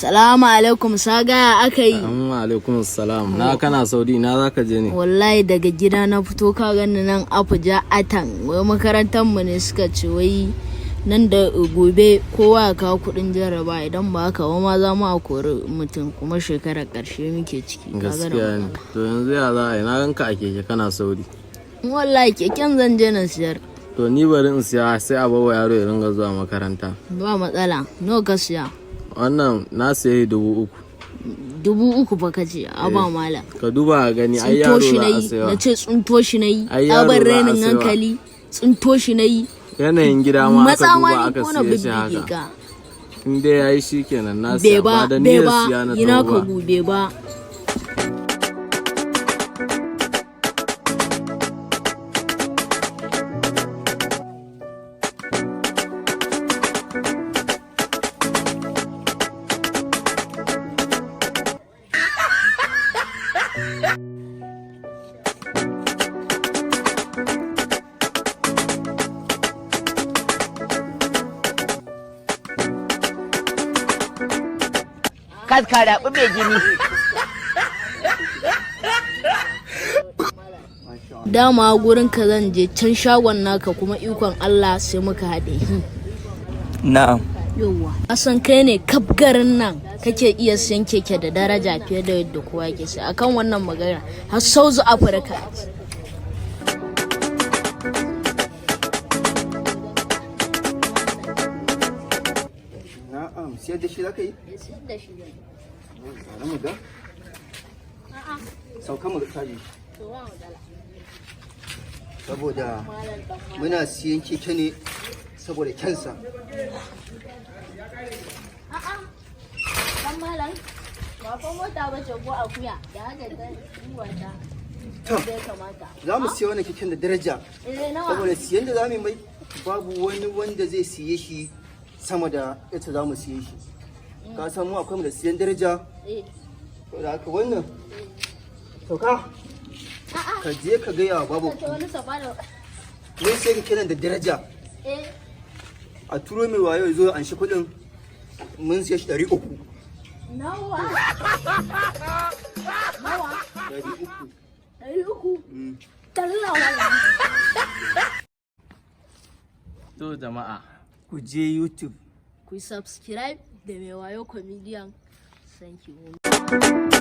Salamu alaikum, saga aka yi. Amma alaikum salam. Na kana Saudi na zaka je ne? Wallahi daga gida na fito ka gani nan Abuja Atan. Wai makarantar mu ne suka ce wai nan da gobe kowa ya kawo kudin jarraba idan ba haka ba ma za mu a kori mutum kuma shekarar karshe muke ciki. Gaskiya ne. To yanzu ya za a yi na ganka a keke kana Saudi. Wallahi keken zan je na siyar. To ni bari in siya sai a bawa yaro ya ringa zuwa makaranta. Ba matsala. Nawa ka siya? Wannan na sayi 3,000. 3,000 fa kace a ba malam. Ka duba ga gani ai yaro za a sayo. Na ce tsunto shi nayi. Tsabar rainin hankali. Tsunto shi nayi. Yanayin gida ma aka duba aka siye shi haka. In dai yayi shikenan na siya ba da niyyar siya na ina ka gube ba. Kaska da mai jini. Dama gurin ka zan je can shagon naka kuma ikon Allah sai muka haɗe. Na'am. Yawwa. Asan kai ne kaf garin nan kake iya siyan keke da daraja fiye da yadda kowa ke sai akan wannan magana har South Africa. Siyar da shi za ka yi? Siyar da shi ne. Tsara mu ga? Sauka mu caji. Saboda muna siyan keke ne saboda kyansa. Kan malam, ba fa mota ba ce ko akuya da haka ta yi wata. Za mu siya wannan keken da daraja. Saboda siyan da za mu yi mai babu wani wanda zai siye shi sama da ita za mu siye shi. Ka san mu akwai mu da siyan daraja. Da haka wannan sauka ka je ka gaya wa babu ne sai ka kenan da daraja a turo mai wayo zo an shi kudin mun siya shi 300. Nawa? 300? To jama'a Ku je YouTube. Ku subscribe da mai wayo comedian. Thank you.